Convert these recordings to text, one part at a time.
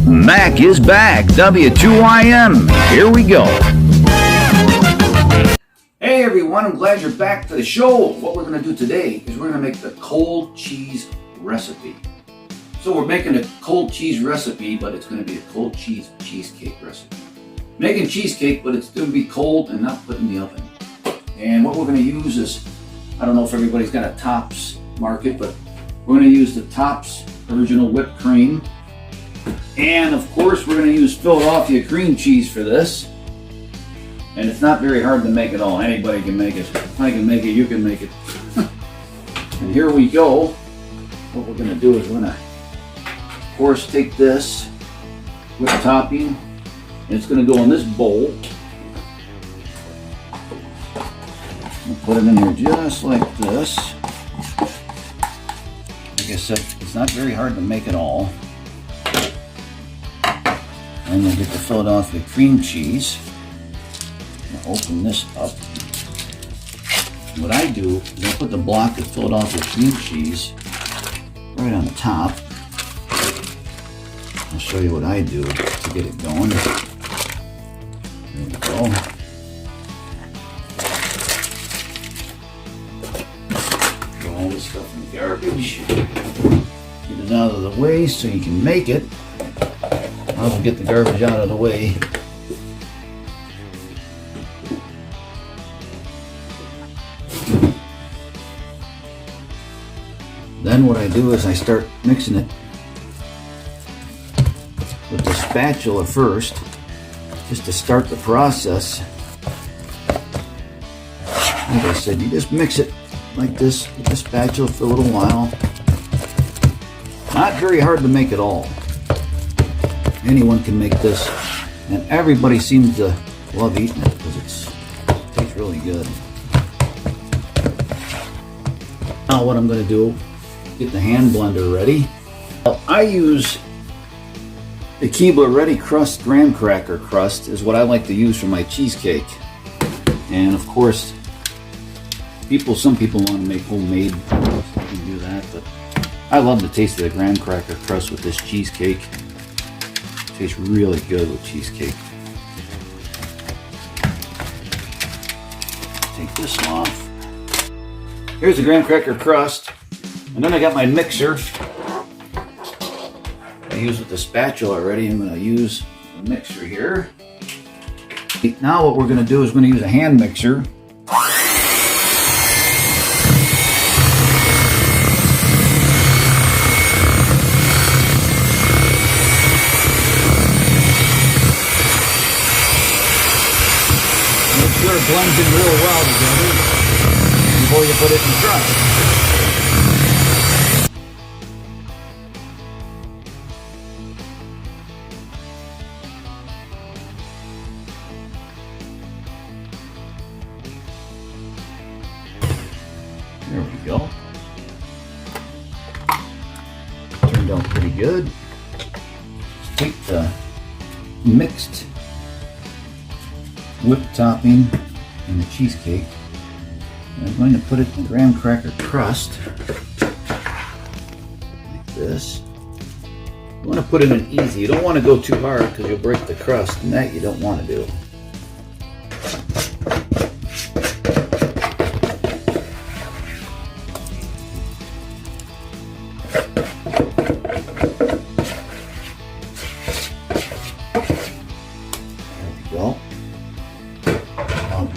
Mac is back. W2YM. Here we go. Hey everyone, I'm glad you're back to the show. What we're going to do today is we're going to make the cold cheese recipe. So we're making a cold cheese recipe, but it's going to be a cold cheese cheesecake recipe. Making cheesecake, but it's going to be cold and not put in the oven. And what we're going to use is, I don't know if everybody's got a Tops market, but we're going to use the Tops original whipped cream. And of course, we're going to use Philadelphia cream cheese for this. And it's not very hard to make at all. Anybody can make it. If I can make it, you can make it. And here we go. What we're going to do is we're going to, of course, take this whipped topping. And it's going to go in this bowl. We'll put it in here just like this. Like I said, it's not very hard to make at all. And we'll get the Philadelphia cream cheese. I'll open this up. What I do is I put the block of Philadelphia cream cheese right on the top. I'll show you what I do to get it going. There we go. Throw all this stuff in the garbage. Get it out of the way so you can make it. I'll get the garbage out of the way. Then what I do is I start mixing it with the spatula first, just to start the process. Like I said, you just mix it like this with the spatula for a little while. Not very hard to make at all. Anyone can make this, and everybody seems to love eating it because it tastes really good. Now what I'm going to do, get the hand blender ready. I use the Keebler Ready Crust graham cracker crust is what I like to use for my cheesecake. And of course, some people want to make homemade. You can do that, but I love the taste of the graham cracker crust with this cheesecake. Tastes really good with cheesecake. Take this off. Here's the graham cracker crust. And then I got my mixer. I use with the spatula already. I'm going to use the mixer here. Now what we're going to do is we're going to use a hand mixer. Make sure it blends in real well together before you put it in the crust. There we go. Turned out pretty good. Let's take the mixed whipped topping and the cheesecake. And I'm going to put it in the graham cracker crust. Like this. You want to put it in easy. You don't want to go too hard because you'll break the crust, and that you don't want to do.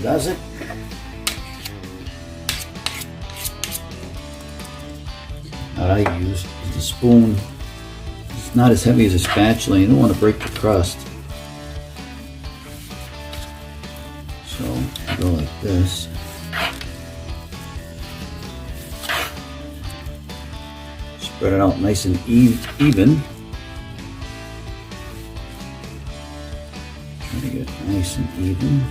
Does it? What I use is the spoon. It's not as heavy as a spatula. You don't want to break the crust. So go like this. Spread it out nice and even. Try to get it nice and even.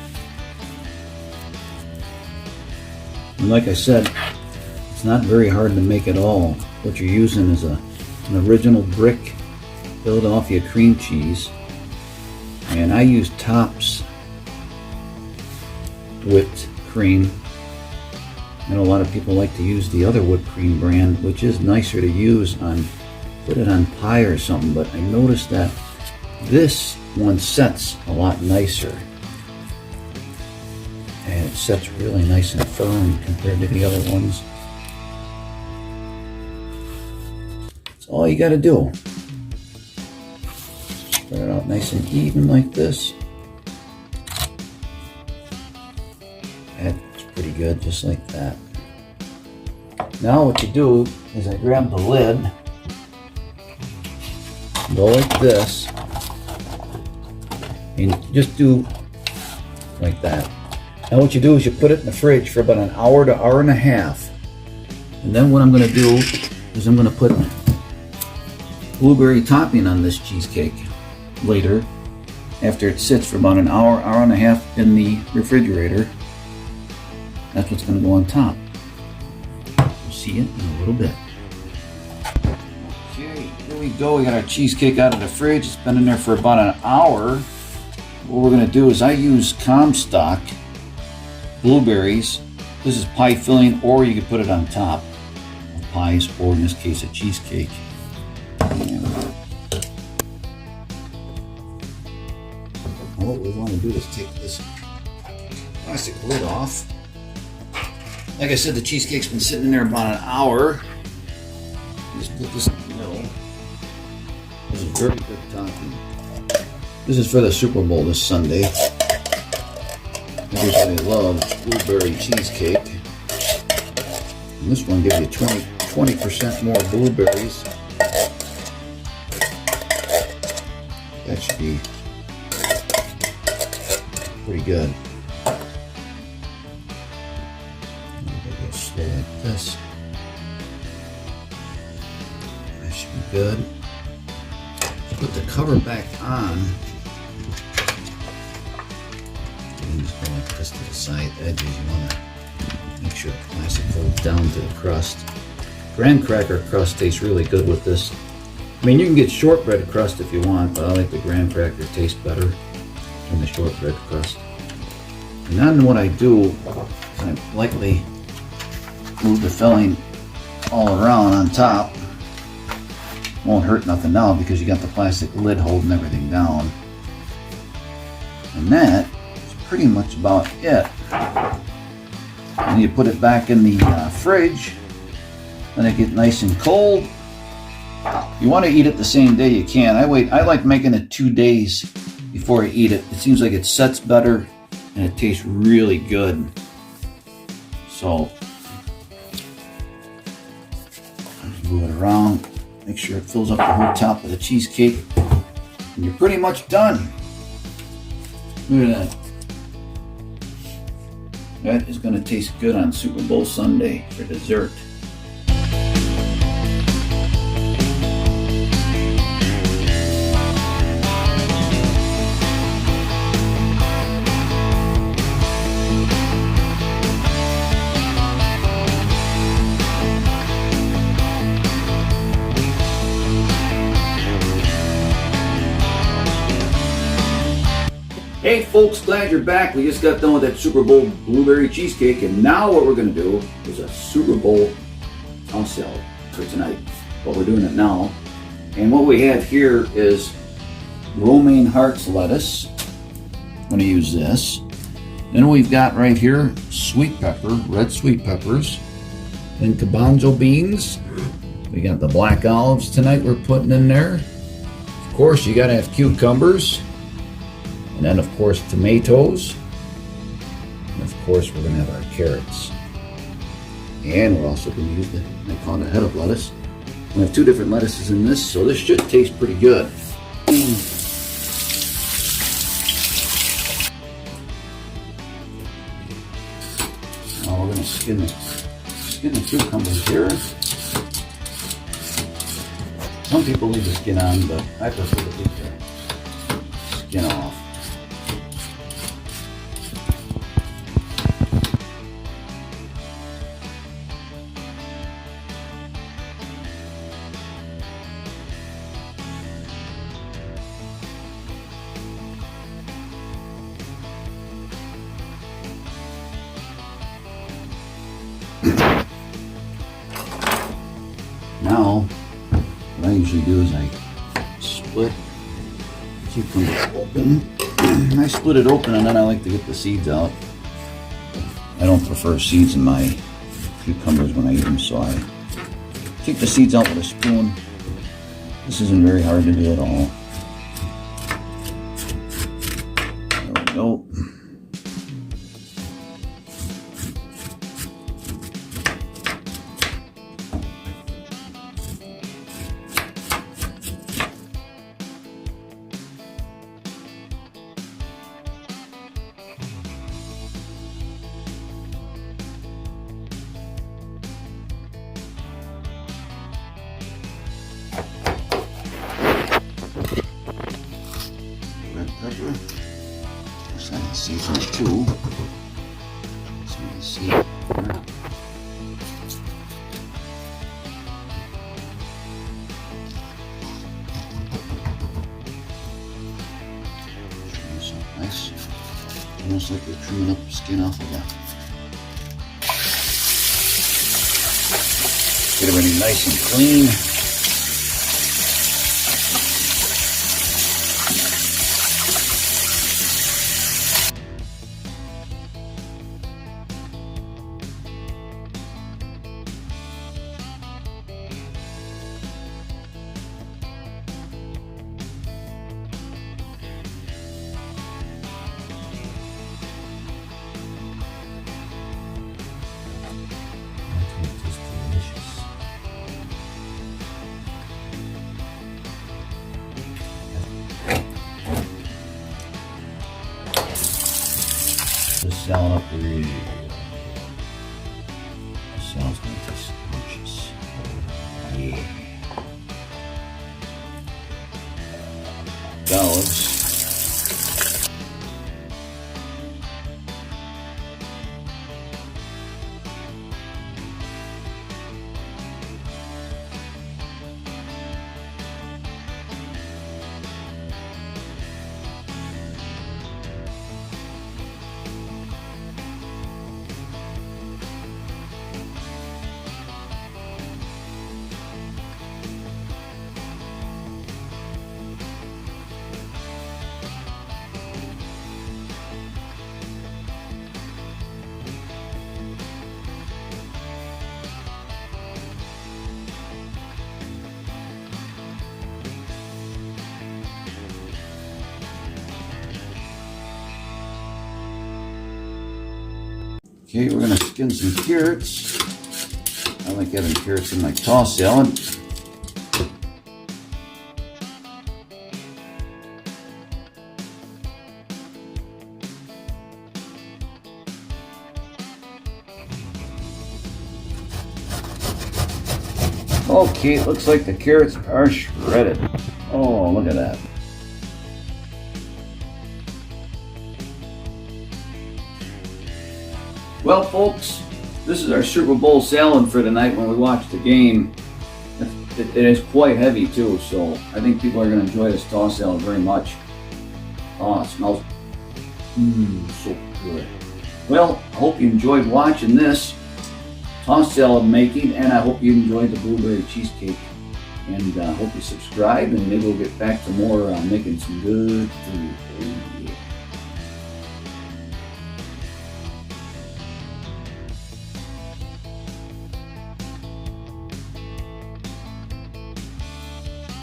And like I said, it's not very hard to make at all. What you're using is an original brick Philadelphia cream cheese. And I use Tops whipped cream. I know a lot of people like to use the other whipped cream brand, which is nicer to use on, put it on pie or something, but I noticed that This one sets a lot nicer. And it sets really nice and firm compared to the other ones. That's all you gotta do. Spread it out nice and even like this. That's pretty good, just like that. Now what you do is I grab the lid, go like this, and just do like that. Now what you do is you put it in the fridge for about an hour to hour and a half. And then what I'm going to do is I'm going to put blueberry topping on this cheesecake later, after it sits for about an hour, hour and a half in the refrigerator. That's what's going to go on top. We'll see it in a little bit. Okay, here we go. We got our cheesecake out of the fridge. It's been in there for about an hour. What we're going to do is I use Comstock blueberries. This is pie filling, or you could put it on top of pies, or in this case a cheesecake. And what we want to do is take this plastic lid off. Like I said, the cheesecake's been sitting in there about an hour. Just put this in the middle. This is very good topping. This is for the Super Bowl this Sunday. Everybody loves blueberry cheesecake. And this one gives you 20% more blueberries. That should be pretty good. Go slow like this. That should be good. Put the cover back on. And just go like this to the side edges. You want to make sure the plastic folds down to the crust. Graham cracker crust tastes really good with this. I mean, you can get shortbread crust if you want, but I like the graham cracker taste better than the shortbread crust. And then what I do is I lightly move the filling all around on top. Won't hurt nothing now because you got the plastic lid holding everything down. And that is pretty much about it. And you put it back in the fridge, let it get nice and cold. You want to eat it the same day you can. I like making it 2 days before I eat it. It seems like it sets better and it tastes really good. So move it around, make sure it fills up the whole top of the cheesecake, and you're pretty much done. Look at that. That is going to taste good on Super Bowl Sunday for dessert. Hey folks, glad you're back. We just got done with that Super Bowl blueberry cheesecake, and now what we're going to do is a Super Bowl house salad for tonight. But we're doing it now. And what we have here is romaine hearts lettuce. I'm going to use this. Then we've got right here sweet pepper, red sweet peppers. Then garbanzo beans. We got the black olives tonight we're putting in there. Of course, you got to have cucumbers. And then, of course, tomatoes. And, of course, we're going to have our carrots. And we're also going to use I call it a head of lettuce. We have 2 different lettuces in this, so this should taste pretty good. Now we're going to skin the cucumbers here. Some people leave the skin on, but I prefer to leave the skin off. Now, what I usually do is I split Cucumber open. I split it open and then I like to get the seeds out. I don't prefer seeds in my cucumbers when I eat them, so I take the seeds out with a spoon. This isn't very hard to do at all. There we go. Red pepper. There's any seasoning too. Some of the seed. Nice. Almost like they're trimming up the skin off of that. Get everything nice and clean. Just salad up really good. This salad's gonna taste delicious. Yeah. Salads. Okay, we're gonna skin some carrots. I like having carrots in my tossed salad. Okay, it looks like the carrots are shredded. Oh, look at that. Well, folks, this is our Super Bowl salad for tonight when we watch the game. It is quite heavy too, so I think people are going to enjoy this tossed salad very much. Oh, it smells so good. Well, I hope you enjoyed watching this tossed salad making, and I hope you enjoyed the blueberry cheesecake. And I hope you subscribe, and maybe we'll get back to more making some good food.